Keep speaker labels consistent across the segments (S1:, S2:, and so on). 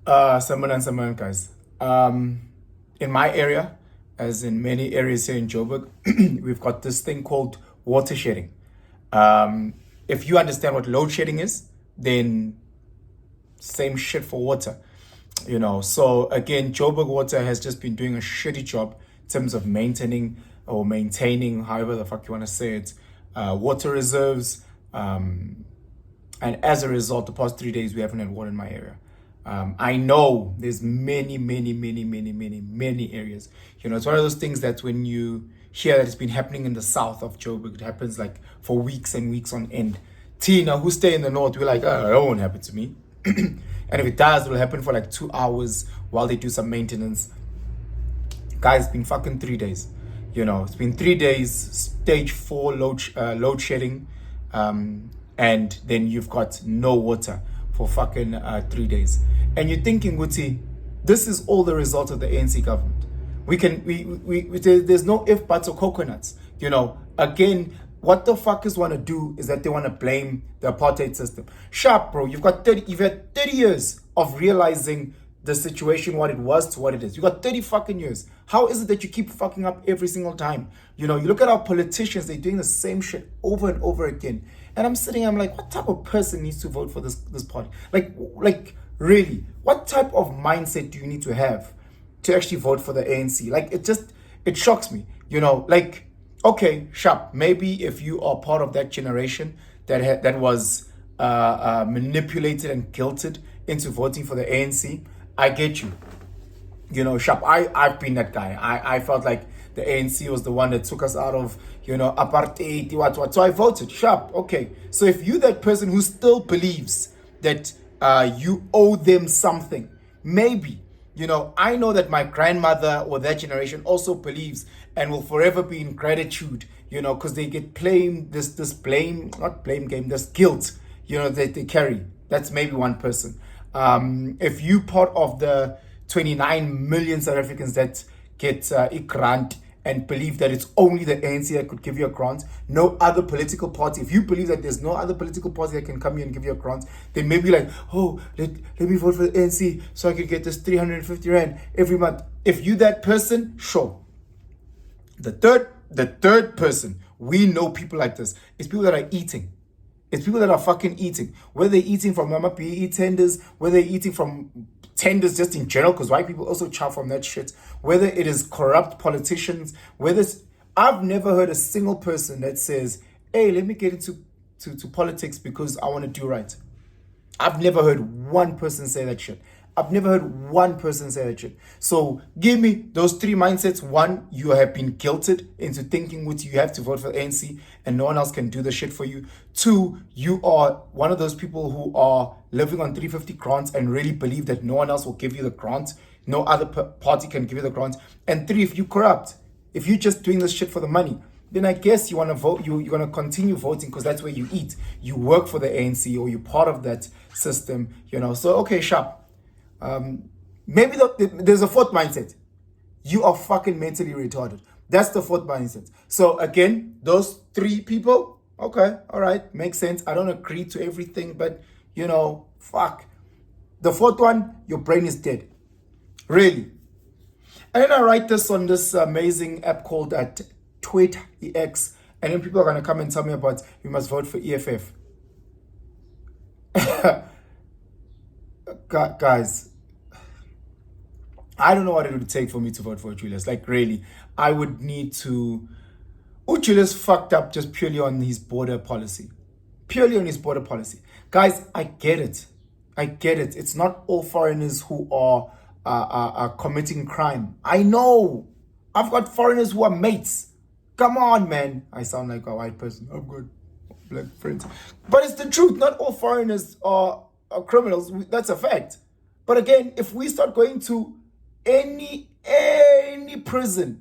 S1: Someone, guys. In my area, as in many areas here in Joburg, we've got this thing called water shedding. If you understand what load shedding is, then same shit for water. So again, Joburg Water has just been doing a shitty job in terms of maintaining, however the fuck you want to say it, water reserves. And as a result, the past 3 days, we haven't had water in my area. I know there's many areas. It's one of those things that when you hear that it's been happening in the south of Joburg, it happens like for weeks and weeks on end. Tina, who stay in the north, we're like, oh, that won't happen to me. And if it does, it will happen for like 2 hours while they do some maintenance. Guys, it's been fucking 3 days. It's been 3 days, stage 4 load shedding. And then you've got no water for fucking 3 days. And you're thinking, Wuti, this is all the result of the ANC government. There's no if, buts, or coconuts. Again, what the fuckers want to do is that they want to blame the apartheid system. Sharp, bro, you've had 30 years of realizing the situation, what it was to what it is. You got 30 fucking years. How is it that you keep fucking up every single time? You look at our politicians, they're doing the same shit over and over again. And I'm like, what type of person needs to vote for this party? Like really, what type of mindset do you need to have to actually vote for the ANC? It shocks me. Okay, sharp. Maybe if you are part of that generation that was manipulated and guilted into voting for the ANC, I get you. Sharp. I've been that guy. I felt like the ANC was the one that took us out of, apartheid, what. So I voted. Sharp. Okay. So if you're that person who still believes that you owe them something, maybe, I know that my grandmother or that generation also believes and will forever be in gratitude, because they get blamed, this not blame game, this guilt, that they carry. That's maybe one person. If you part of the 29 million South Africans that get a grant and believe that it's only the ANC that could give you a grant, no other political party. If you believe that there's no other political party that can come here and give you a grant, then maybe like, oh, let me vote for the ANC so I can get this 350 rand every month. If you that person, sure. The third person, we know people like this. It's people that are eating. It's people that are fucking eating. Whether they're eating from Mama PE tenders, whether they're eating from tenders just in general, because white people also chow from that shit. Whether it is corrupt politicians, I've never heard a single person that says, hey, let me get into politics because I want to do right. I've never heard one person say that shit. So give me those three mindsets. One, you have been guilted into thinking what you have to vote for the ANC and no one else can do the shit for you. Two, you are one of those people who are living on 350 grants and really believe that no one else will give you the grant. No other party can give you the grant. And three, if you corrupt, if you're just doing this shit for the money, then I guess you want to vote. You're going to continue voting because that's where you eat. You work for the ANC or you're part of that system, So, okay, sharp. Maybe there's a fourth mindset. You are fucking mentally retarded. That's the fourth mindset. So again, those three people, okay, all right, makes sense. I don't agree to everything, but fuck. The fourth one, your brain is dead. Really. And then I write this on this amazing app called Tweet EX, and then people are gonna come and tell me about you must vote for EFF. Guys, I don't know what it would take for me to vote for Julius. Like, really, I would need to. Oh, Julius fucked up just purely on his border policy. Guys, I get it. It's not all foreigners who are committing crime. I know. I've got foreigners who are mates. Come on, man. I sound like a white person. I've got black friends. But it's the truth. Not all foreigners are criminals. That's a fact. But again, if we start going to any prison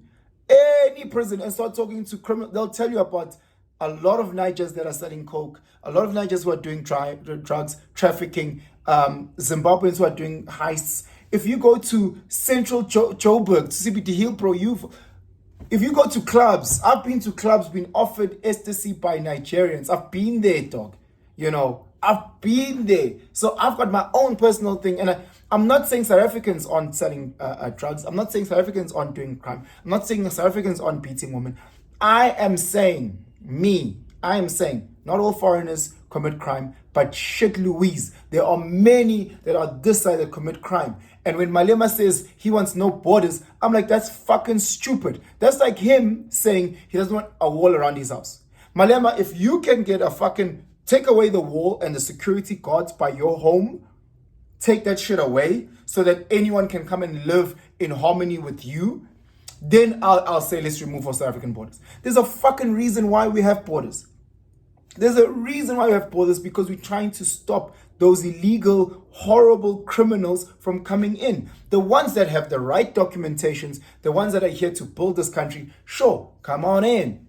S1: and start talking to criminals, they'll tell you about a lot of Nigers that are selling coke, a lot of Nigers who are doing drugs, trafficking, Zimbabweans who are doing heists. If you go to Central Joburg, to CBD Hill Pro, if you go to clubs, I've been to clubs being offered ecstasy by Nigerians. I've been there, dog. I've been there. So I've got my own personal thing. And I'm not saying South Africans aren't selling drugs. I'm not saying South Africans aren't doing crime. I'm not saying South Africans aren't beating women. I am saying, not all foreigners commit crime, but shit Louise, there are many that are this side that commit crime. And when Malema says he wants no borders, I'm like, that's fucking stupid. That's like him saying he doesn't want a wall around his house. Malema, if you can get take away the wall and the security guards by your home, take that shit away so that anyone can come and live in harmony with you, then I'll say let's remove our South African borders. There's a fucking reason why we have borders. There's a reason why we have borders, because we're trying to stop those illegal, horrible criminals from coming in. The ones that have the right documentations, the ones that are here to build this country, sure, come on in.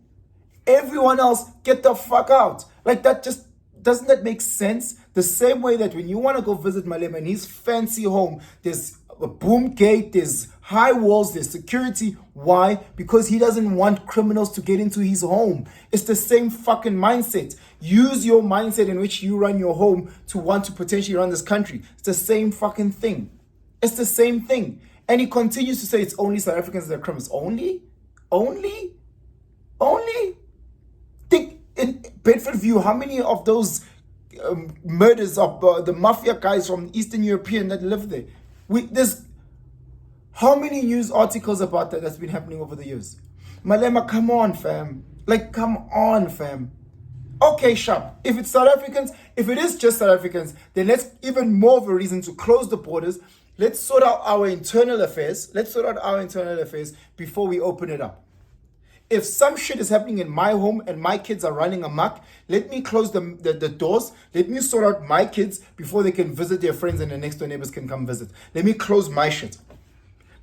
S1: Everyone else, get the fuck out. Like that just, doesn't that make sense? The same way that when you want to go visit Malema in his fancy home, there's a boom gate, there's high walls, there's security. Why? Because he doesn't want criminals to get into his home. It's the same fucking mindset. Use your mindset in which you run your home to want to potentially run this country. It's the same fucking thing. It's the same thing. And he continues to say it's only South Africans that are criminals. Only? Think in Bedford View, how many of those murders of the mafia guys from Eastern European that live there? There's how many news articles about that's been happening over the years? Malema, come on, fam. Like, come on, fam. Okay, sharp. If it's South Africans, if it is just South Africans, then that's even more of a reason to close the borders. Let's sort out our internal affairs. Before we open it up. If some shit is happening in my home and my kids are running amok, let me close the doors. Let me sort out my kids before they can visit their friends and the next door neighbors can come visit. Let me close my shit.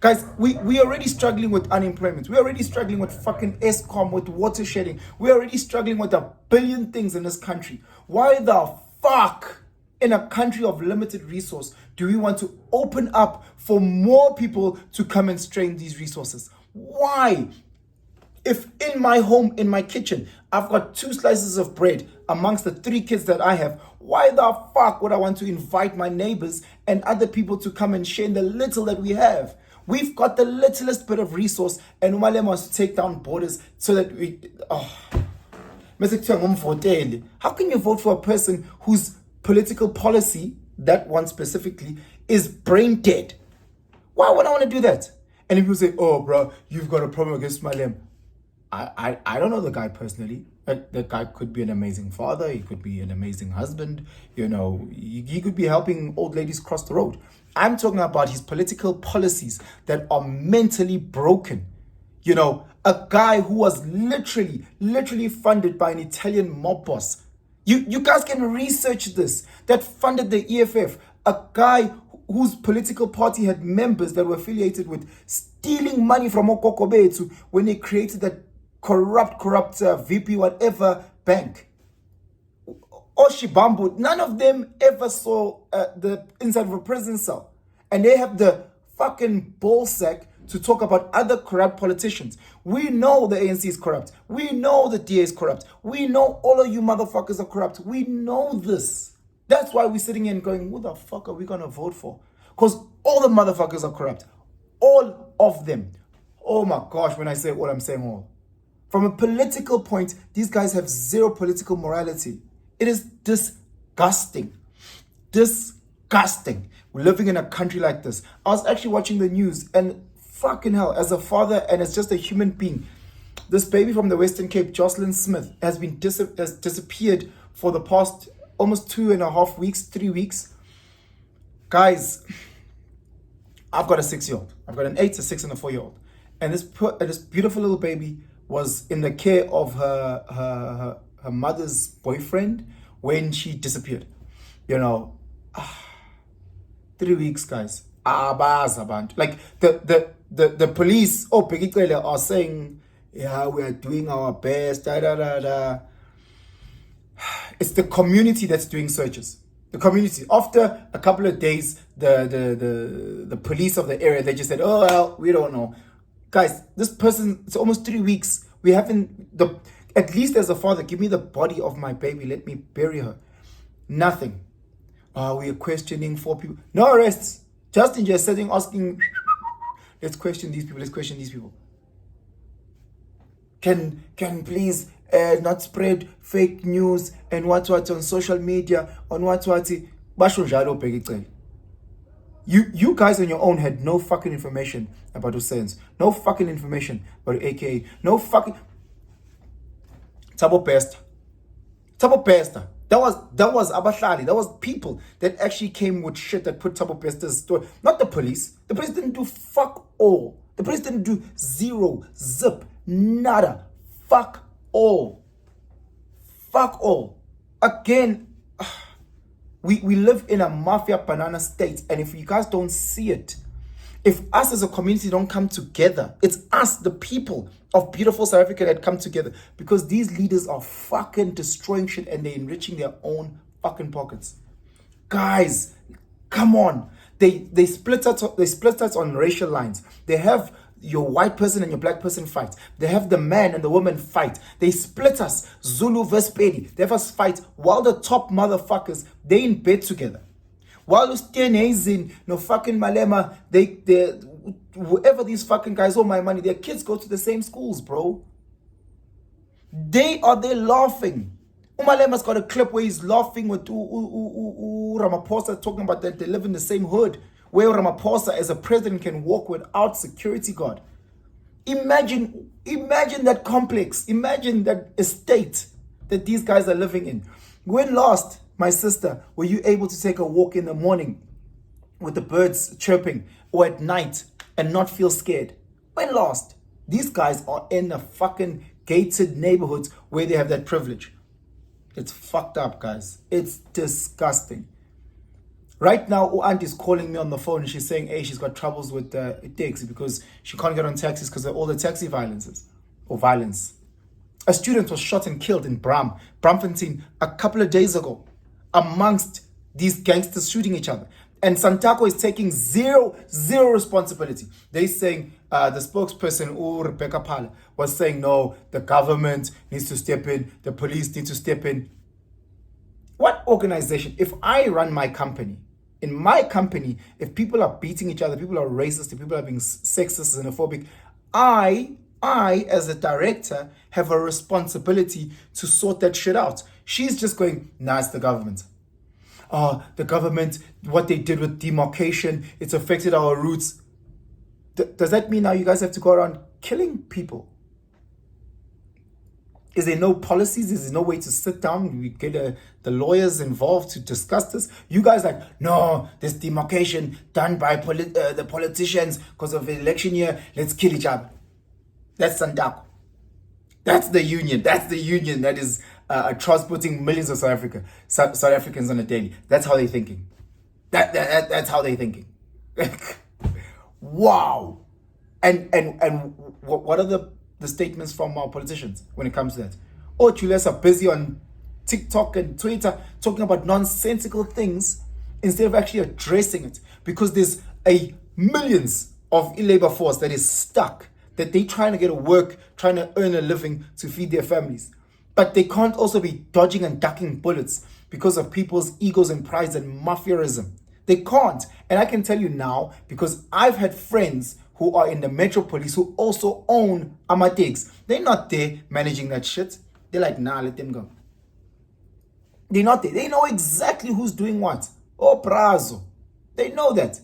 S1: Guys, we already struggling with unemployment. We're already struggling with fucking ESCOM, with water shedding. We're already struggling with a billion things in this country. Why the fuck, in a country of limited resource, do we want to open up for more people to come and strain these resources? Why? If in my home, in my kitchen, I've got 2 slices of bread amongst the 3 kids that I have, why the fuck would I want to invite my neighbors and other people to come and share the little that we have? We've got the littlest bit of resource, and Malema wants to take down borders so that we... How can you vote for a person whose political policy, that one specifically, is brain dead? Why would I want to do that? And if people say, oh, bro, you've got a problem against Malema. I don't know the guy personally. The guy could be an amazing father. He could be an amazing husband. You know, he could be helping old ladies cross the road. I'm talking about his political policies that are mentally broken. You know, a guy who was literally funded by an Italian mob boss. You guys can research this. That funded the EFF. A guy whose political party had members that were affiliated with stealing money from Okoko Bethu when they created that corrupt VP whatever bank. Oshibambu, none of them ever saw the inside of a prison cell. And they have the fucking ballsack to talk about other corrupt politicians. We know the ANC is corrupt. We know the DA is corrupt. We know all of you motherfuckers are corrupt. We know this. That's why we're sitting here and going, who the fuck are we going to vote for? Because all the motherfuckers are corrupt. All of them. Oh my gosh, when I say all, I'm saying all. From a political point, these guys have zero political morality. It is disgusting. Disgusting. We're living in a country like this. I was actually watching the news, and fucking hell, as a father and as just a human being, this baby from the Western Cape, Jocelyn Smith, has disappeared for the past almost 2.5 weeks, 3 weeks. Guys, I've got a 6-year-old. I've got an 8, a 6, and a 4-year-old. And this beautiful little baby was in the care of her mother's boyfriend when she disappeared. You know, 3 weeks, guys. Like the police, are saying, yeah, we are doing our best. It's the community that's doing searches. The community. After a couple of days, the police of the area, they just said, oh well, we don't know. Guys, this person, it's almost 3 weeks. We haven't, at least as a father, give me the body of my baby. Let me bury her. Nothing. We are questioning 4 people. No arrests. Justin just sitting asking, let's question these people, let's question these people. Can please not spread fake news and what on social media, on what. You guys on your own had no fucking information about Husseins, no fucking information about AKA, no fucking Tabo Pesta. That was Abahlali. That was people that actually came with shit that put Tabo Pesta's story. Not the police. The police didn't do fuck all. The police didn't do zero, zip, nada. Fuck all. Fuck all. Again, we live in a mafia banana state, and if you guys don't see it, if us as a community don't come together, it's us, the people of beautiful South Africa, that come together, because these leaders are fucking destroying shit and they're enriching their own fucking pockets. Guys, come on. They split us on racial lines. They have your white person and your black person fight. They have the man and the woman fight. They split us, Zulu versus Pedi. They have us fight while the top motherfuckers, they in bed together. While Ustian no fucking Malema, they whoever these fucking guys owe my money, their kids go to the same schools, bro. They are there laughing. Malema's got a clip where he's laughing with Ramaphosa, talking about that they live in the same hood, where Ramaphosa as a president can walk without security guard. Imagine that complex. Imagine that estate that these guys are living in. When last, my sister, were you able to take a walk in the morning with the birds chirping, or at night and not feel scared? When last? These guys are in the fucking gated neighborhoods where they have that privilege. It's fucked up, guys. It's disgusting. Right now, Aunt is calling me on the phone and she's saying, hey, she's got troubles with taxi because she can't get on taxis because of all the taxi violence. A student was shot and killed in Braamfontein a couple of days ago amongst these gangsters shooting each other. And Santaco is taking zero responsibility. They're saying, the spokesperson, Rebecca Pala, was saying, no, the government needs to step in, the police need to step in. What organization? If I run my company, in my company, if people are beating each other, people are racist, if people are being sexist, xenophobic, I, as a director, have a responsibility to sort that shit out. She's just going, nah, it's the government. The government, what they did with demarcation, it's affected our roots. Does that mean now you guys have to go around killing people? Is there no policies? Is there no way to sit down? We get the lawyers involved to discuss this. You guys like, no, this demarcation done by the politicians because of the election year. Let's kill each other. That's Sandaku. That's the union. That's the union that is transporting millions of South Africans on a daily. That's how they're thinking. That's how they're thinking. Wow. And what are the statements from our politicians when it comes to that? Oh, Julius are busy on TikTok and Twitter talking about nonsensical things instead of actually addressing it, because there's millions of labor force that is stuck, that they're trying to get to work, trying to earn a living to feed their families. But they can't also be dodging and ducking bullets because of people's egos and prides and mafiaism. They can't. And I can tell you now, because I've had friends who are in the Metro Police who also own Amatex. They're not there managing that shit. They're like, nah, let them go. They're not there. They know exactly who's doing what. Oh, prazo. They know that.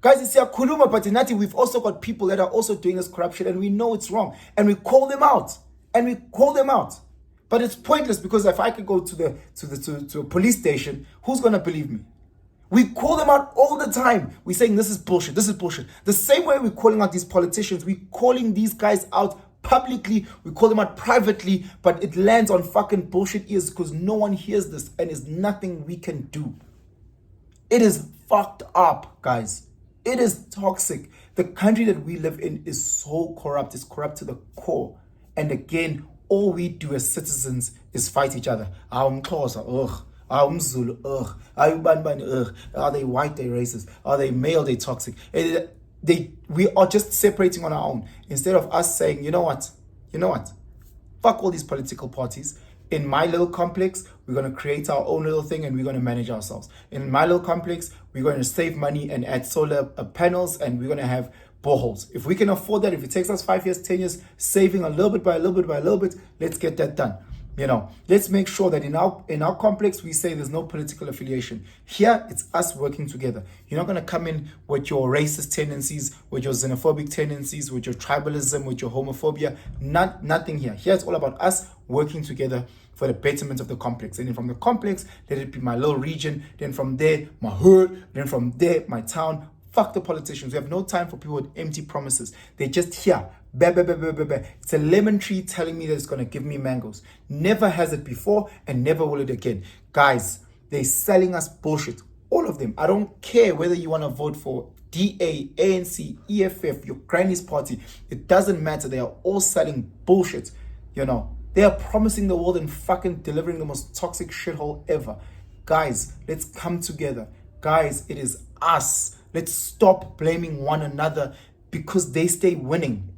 S1: Guys, it's Kuluma Patinati. We've also got people that are also doing this corruption, and we know it's wrong. And we call them out. But it's pointless, because if I could go to a police station, who's gonna believe me? We call them out all the time. We're saying this is bullshit. This is bullshit. The same way we're calling out these politicians, we're calling these guys out publicly. We call them out privately, but it lands on fucking bullshit ears because no one hears this, and there's nothing we can do. It is fucked up, guys. It is toxic. The country that we live in is so corrupt. It's corrupt to the core. And again, all we do as citizens is fight each other. Ugh. Zulu, ugh. Ugh. Are they white? They racist. Are they male? They toxic. We are just separating on our own instead of us saying, you know what? Fuck all these political parties. In my little complex, we're going to create our own little thing and we're going to manage ourselves. In my little complex, we're going to save money and add solar panels, and we're going to have boreholes. If we can afford that, if it takes us 5 years, 10 years, saving a little bit by a little bit by a little bit, let's get that done. Let's make sure that in our complex, we say there's no political affiliation. Here, it's us working together. You're not going to come in with your racist tendencies, with your xenophobic tendencies, with your tribalism, with your homophobia. Nothing here. Here, it's all about us working together for the betterment of the complex. And then from the complex, let it be my little region. Then from there, my hood. Then from there, my town. Fuck the politicians. We have no time for people with empty promises. They're just here. It's a lemon tree telling me that it's going to give me mangoes. Never has it before and never will it again. Guys, they're selling us bullshit. All of them. I don't care whether you want to vote for DA, ANC, EFF, your granny's party. It doesn't matter. They are all selling bullshit. They are promising the world and fucking delivering the most toxic shithole ever. Guys, let's come together. Guys, it is us. Let's stop blaming one another because they stay winning.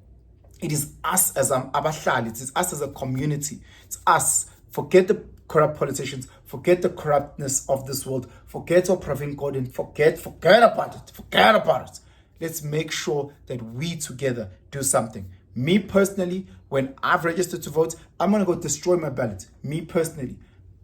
S1: It is us as abahlali. It is us as a community. It's us. Forget the corrupt politicians. Forget the corruptness of this world. Forget what Pravin Gordon. Forget about it. Forget about it. Let's make sure that we together do something. Me personally, when I've registered to vote, I'm going to go destroy my ballot. Me personally.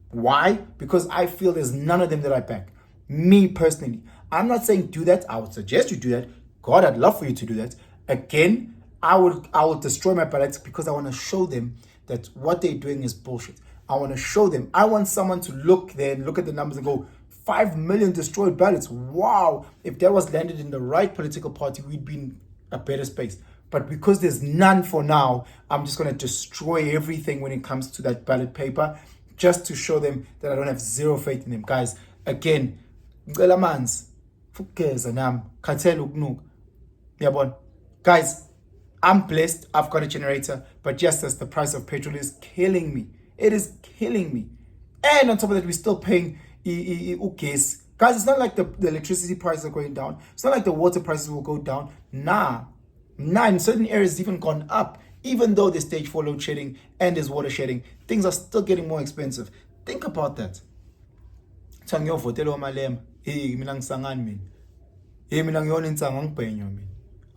S1: Why? Because I feel there's none of them that I back. Me personally. I'm not saying do that. I would suggest you do that. God, I'd love for you to do that. Again, I will destroy my ballots because I want to show them that what they're doing is bullshit. I want to show them. I want someone to look there and look at the numbers and go, 5 million destroyed ballots. Wow. If that was landed in the right political party, we'd be in a better space. But because there's none for now, I'm just going to destroy everything when it comes to that ballot paper just to show them that I don't have zero faith in them. Guys, again, guys, I'm blessed. I've got a generator, but just as the price of petrol is killing me, it is killing me. And on top of that, we're still paying gas. Guys, it's not like the electricity prices are going down. It's not like the water prices will go down. Nah, in certain areas, it's even gone up. Even though there's stage 4 load shedding and there's water shedding, things are still getting more expensive. Think about that. Malema. Mina ngisangani mina. Mina ngiyona insanga ngibhenyo mina.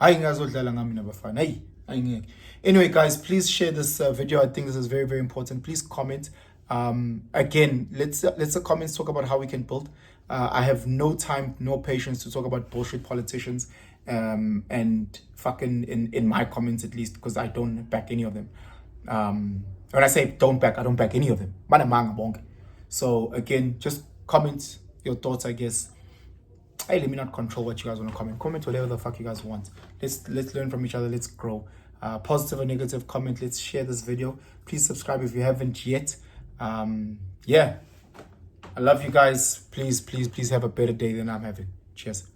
S1: Hayi ngazodlala ngami nabafana. Hayi. Anyway, guys, please share this video. I think this is very, very important. Please comment. Again, let's the comments talk about how we can build. I have no time, no patience to talk about bullshit politicians. And fucking in my comments at least, because I don't back any of them. When I say I don't back any of them. So again, just comment your thoughts, I guess. Hey, let me not control what you guys want to comment. Comment whatever the fuck you guys want. Let's learn from each other. Let's grow. Positive or negative comment. Let's share this video. Please subscribe if you haven't yet. Yeah. I love you guys. Please have a better day than I'm having. Cheers.